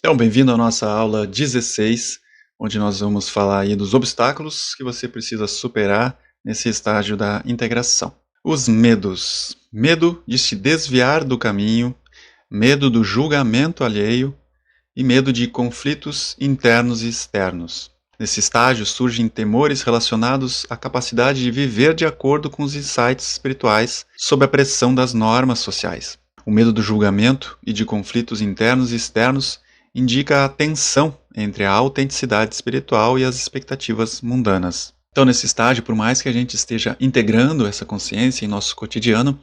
Então, bem-vindo à nossa aula 16, onde nós vamos falar aí dos obstáculos que você precisa superar nesse estágio da integração. Os medos. Medo de se desviar do caminho, medo do julgamento alheio e medo de conflitos internos e externos. Nesse estágio surgem temores relacionados à capacidade de viver de acordo com os insights espirituais sob a pressão das normas sociais. O medo do julgamento e de conflitos internos e externos indica a tensão entre a autenticidade espiritual e as expectativas mundanas. Então, nesse estágio, por mais que a gente esteja integrando essa consciência em nosso cotidiano,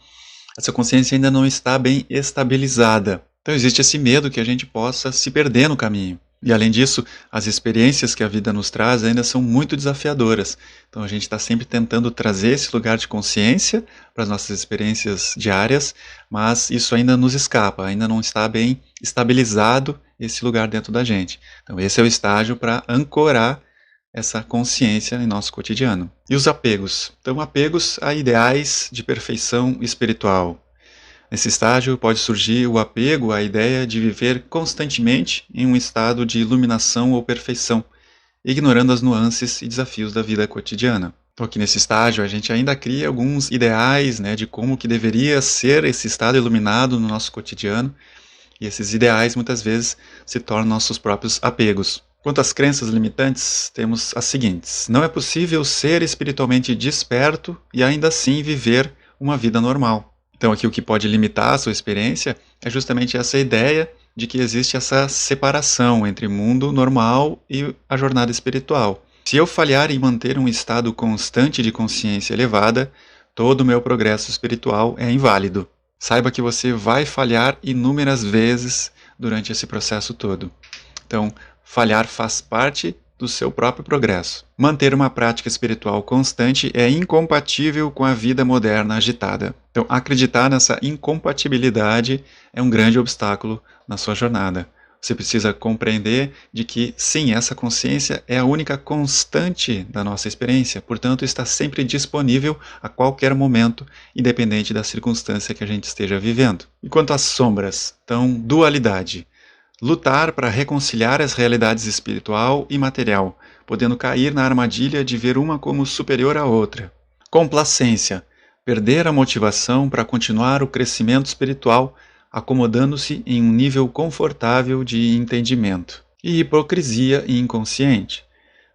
essa consciência ainda não está bem estabilizada. Então, existe esse medo que a gente possa se perder no caminho. E, além disso, as experiências que a vida nos traz ainda são muito desafiadoras. Então, a gente está sempre tentando trazer esse lugar de consciência para as nossas experiências diárias, mas isso ainda nos escapa, ainda não está bem estabilizado esse lugar dentro da gente. Então, esse é o estágio para ancorar essa consciência em nosso cotidiano. E os apegos? Então, apegos a ideais de perfeição espiritual. Nesse estágio pode surgir o apego à ideia de viver constantemente em um estado de iluminação ou perfeição, ignorando as nuances e desafios da vida cotidiana. Então, aqui nesse estágio, a gente ainda cria alguns ideais, de como que deveria ser esse estado iluminado no nosso cotidiano, e esses ideais muitas vezes se tornam nossos próprios apegos. Quanto às crenças limitantes, temos as seguintes: não é possível ser espiritualmente desperto e ainda assim viver uma vida normal. Então, aqui o que pode limitar a sua experiência é justamente essa ideia de que existe essa separação entre mundo normal e a jornada espiritual. Se eu falhar em manter um estado constante de consciência elevada, todo o meu progresso espiritual é inválido. Saiba que você vai falhar inúmeras vezes durante esse processo todo. Então, falhar faz parte do seu próprio progresso. Manter uma prática espiritual constante é incompatível com a vida moderna agitada. Então, acreditar nessa incompatibilidade é um grande obstáculo na sua jornada. Você precisa compreender de que, sim, essa consciência é a única constante da nossa experiência, portanto, está sempre disponível a qualquer momento, independente da circunstância que a gente esteja vivendo. E quanto às sombras, então, dualidade. Lutar para reconciliar as realidades espiritual e material, podendo cair na armadilha de ver uma como superior à outra. Complacência. Perder a motivação para continuar o crescimento espiritual, acomodando-se em um nível confortável de entendimento. E hipocrisia inconsciente.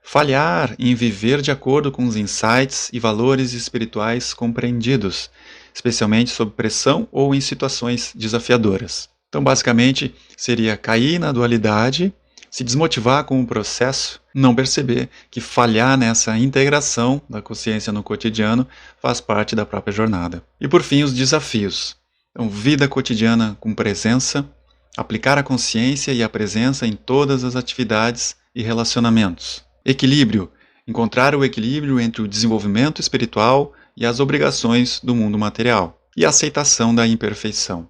Falhar em viver de acordo com os insights e valores espirituais compreendidos, especialmente sob pressão ou em situações desafiadoras. Então, basicamente, seria cair na dualidade, se desmotivar com o processo, não perceber que falhar nessa integração da consciência no cotidiano faz parte da própria jornada. E, por fim, os desafios. Então, vida cotidiana com presença, aplicar a consciência e a presença em todas as atividades e relacionamentos. Equilíbrio. Encontrar o equilíbrio entre o desenvolvimento espiritual e as obrigações do mundo material. E a aceitação da imperfeição.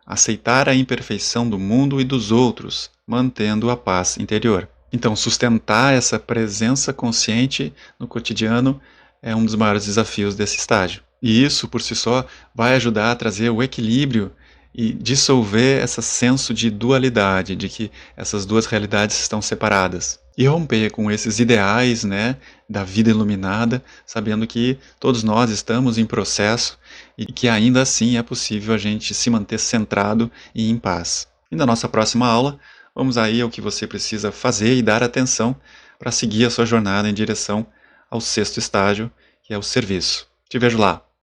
Aceitar a imperfeição do mundo e dos outros, mantendo a paz interior. Então, sustentar essa presença consciente no cotidiano é um dos maiores desafios desse estágio. E isso, por si só, vai ajudar a trazer o equilíbrio e dissolver esse senso de dualidade, de que essas duas realidades estão separadas. E romper com esses ideais, da vida iluminada, sabendo que todos nós estamos em processo e que ainda assim é possível a gente se manter centrado e em paz. E na nossa próxima aula, vamos aí ao que você precisa fazer e dar atenção para seguir a sua jornada em direção ao sexto estágio, que é o serviço. Te vejo lá!